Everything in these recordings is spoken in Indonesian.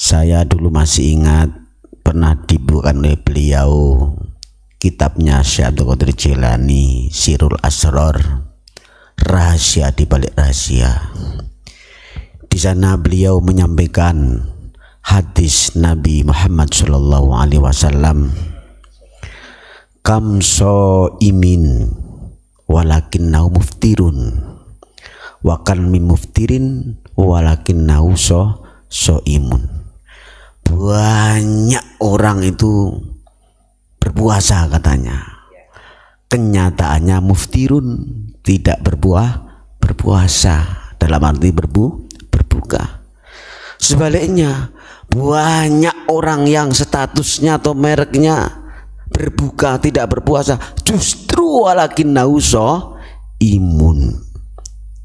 Saya dulu masih ingat pernah dibukukan oleh beliau kitabnya Syekh Abdul Qadir Jilani, Sirul Asror, rahasia di balik rahasia. Di sana beliau menyampaikan hadis Nabi Muhammad sallallahu alaihi wasallam, kam so imin walakinnau muftirun wa kan min muftirin walakinnau so imun. Banyak orang itu berpuasa katanya, kenyataannya muftirun, tidak berpuasa dalam arti berbuka. Sebaliknya banyak orang yang statusnya atau mereknya berbuka tidak berpuasa, justru walakin nauso imun,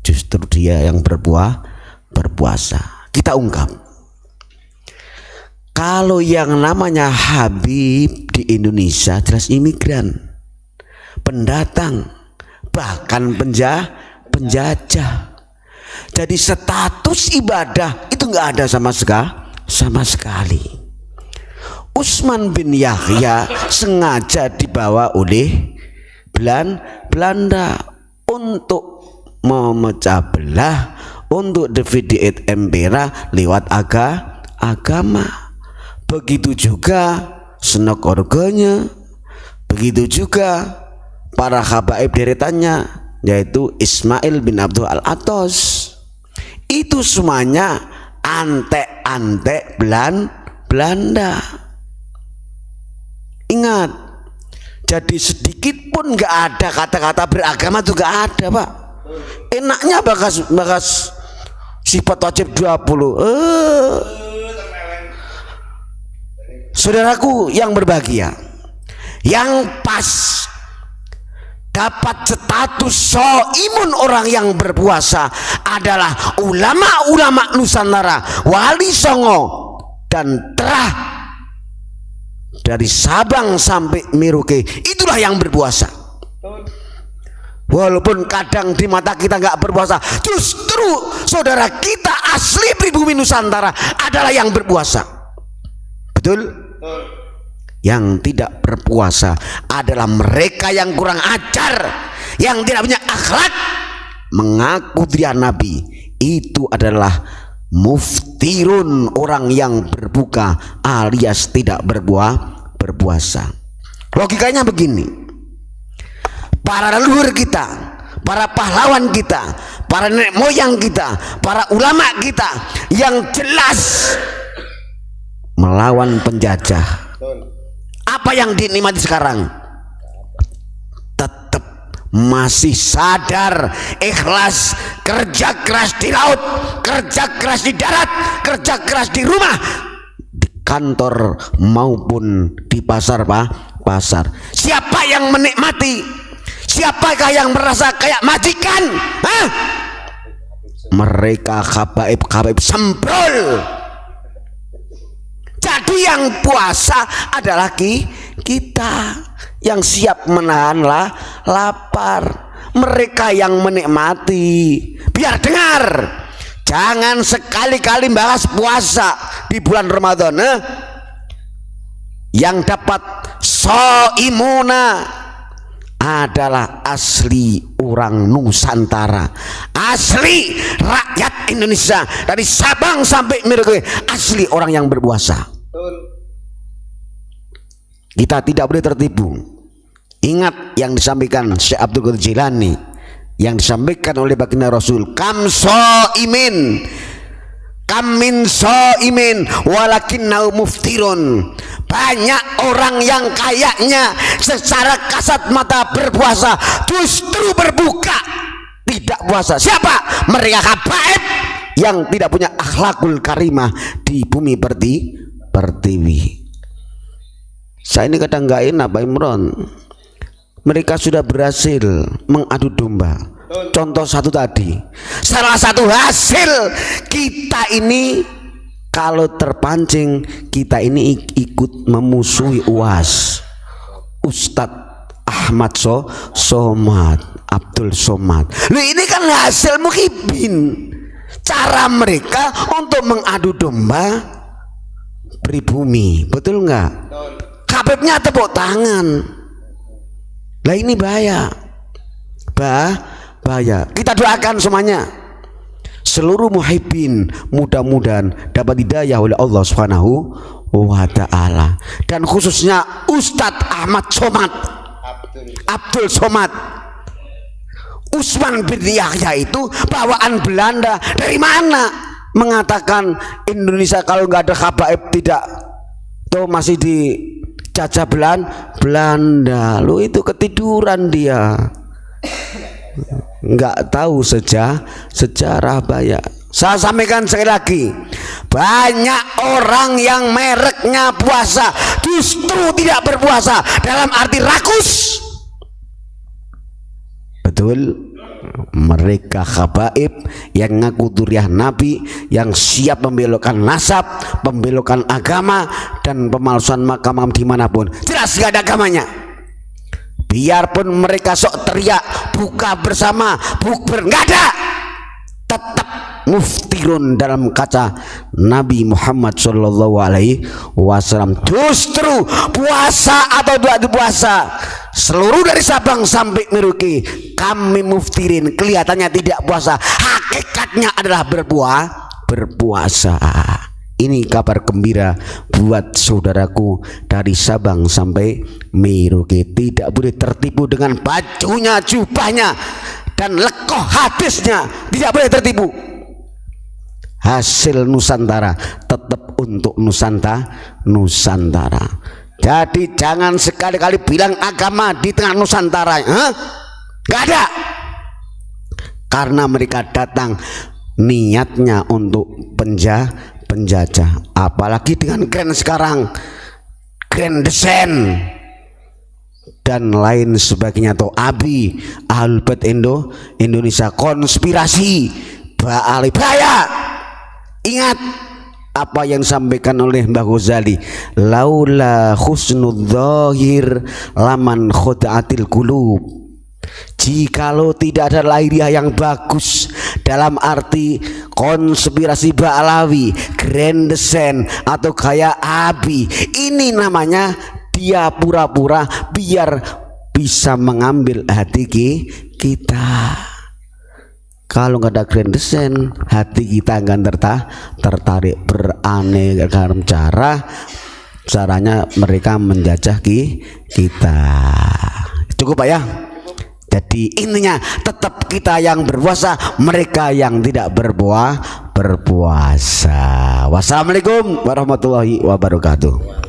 justru dia yang berpuasa. Kita ungkap, kalau yang namanya Habib di Indonesia jelas imigran, pendatang, bahkan penjajah. Jadi status ibadah itu nggak ada sama sekali. Utsman bin Yahya sengaja dibawa oleh Belanda untuk memecah belah, untuk divided empire lewat agama. Begitu juga Senok-orgonya, begitu juga para habaib deretannya, yaitu Ismail bin Abdul Al-Atos. Itu semuanya antek-antek Belanda. Ingat, jadi sedikit pun nggak ada kata-kata beragama tuh nggak ada, Pak. Enaknya bakas sifat wajib 20. Saudaraku yang berbahagia, yang pas dapat status soimun orang yang berpuasa adalah ulama-ulama Nusantara, Wali Songo dan Terah, dari Sabang sampai Merauke, itulah yang berpuasa. Walaupun kadang di mata kita nggak berpuasa, justru saudara kita asli pribumi Nusantara adalah yang berpuasa. Betul? Yang tidak berpuasa adalah mereka yang kurang ajar, yang tidak punya akhlak, mengaku dia nabi. Itu adalah muftirun, orang yang berbuka alias tidak berpuasa. Logikanya begini, para leluhur kita, para pahlawan kita, para nenek moyang kita, para ulama kita yang jelas melawan penjajah, apa yang dinikmati sekarang? Tetap masih sadar, ikhlas, kerja keras di laut, kerja keras di darat, kerja keras di rumah, di kantor maupun di pasar, pasar. Siapa yang menikmati? Siapakah yang merasa kayak majikan? Hah? Mereka habaib semprol. Jadi yang puasa adalah kita yang siap menahan lapar. Mereka yang menikmati. Biar dengar, jangan sekali-kali bahas puasa di bulan Ramadan. Yang dapat soimuna adalah asli orang Nusantara, asli rakyat Indonesia, dari Sabang sampai Merauke, asli orang yang berpuasa. Kita tidak boleh tertipu. Ingat yang disampaikan Syekh Abdul Qadir Jilani, yang disampaikan oleh baginda Rasul, kam soimin, kam min soimin walakinnau muftirun. Banyak orang yang kayaknya secara kasat mata berpuasa, justru berbuka tidak puasa. Siapa? Mereka habaib yang tidak punya akhlakul karimah di bumi pertiwi. Saya ini kadang nggak enak, Pak Imron. Mereka sudah berhasil mengadu domba. Contoh satu tadi, salah satu hasil kita ini, kalau terpancing kita ini ikut memusuhi UAS, Ustadz Ahmad Somad, Abdul Somad. Loh, ini kan hasil muhibin. Cara mereka untuk mengadu domba pribumi, betul nggak? Habibnya tepuk tangan. Lah ini bahaya, bahaya. Kita doakan semuanya, seluruh muhibbin mudah-mudahan dapat hidayah oleh Allah Subhanahu wa ta'ala, dan khususnya Ustadz Ahmad Somad, Abdul Somad, Usman bin Yahya itu bawaan Belanda. Dari mana mengatakan Indonesia kalau nggak ada habaib tidak, tuh masih dijajah Belanda. Lu itu ketiduran dia, nggak tahu sejarah banyak. Saya sampaikan sekali lagi, banyak orang yang mereknya puasa justru tidak berpuasa, dalam arti rakus. Betul, mereka habaib yang ngaku duriah Nabi, yang siap membelokkan nasab, membelokkan agama, dan pemalsuan makam dimanapun. Jelas gak ada agamanya. Biarpun mereka sok teriak buka bersama, bukber, nggak ada, tetap muftirun dalam kaca Nabi Muhammad Shallallahu Alaihi Wasallam. Justru puasa atau doa puasa, seluruh dari Sabang sampai Merauke kami muftirin, kelihatannya tidak puasa, hakikatnya adalah berpuasa. Ini kabar gembira buat saudaraku dari Sabang sampai Merauke. Tidak boleh tertipu dengan bajunya, jubahnya, dan lekoh hadisnya. Tidak boleh tertipu. Hasil Nusantara tetap untuk Nusantara. Jadi jangan sekali-kali bilang agama di tengah Nusantara, gak ada. Karena mereka datang niatnya untuk penjajah. Apalagi dengan Grand sekarang, Grand Desain dan lain sebagainya, atau ABI, Ahlul Bait Indonesia, konspirasi, bahaya. Ingat apa yang disampaikan oleh Mbah Ghazali, laula husnul zahir laman khudaatil qulub. Jikalau tidak ada lahiriah yang bagus, dalam arti konspirasi Ba'alawi, Grand Desain, atau kayak ABI, ini namanya dia pura-pura biar bisa mengambil hati kita. Kalau nggak ada Grand Desain, hati kita akan tertarik beraneka caranya mereka menjajah kita. Cukup Pak ya? Jadi intinya tetap kita yang berpuasa, mereka yang tidak berpuasa. Wassalamualaikum warahmatullahi wabarakatuh.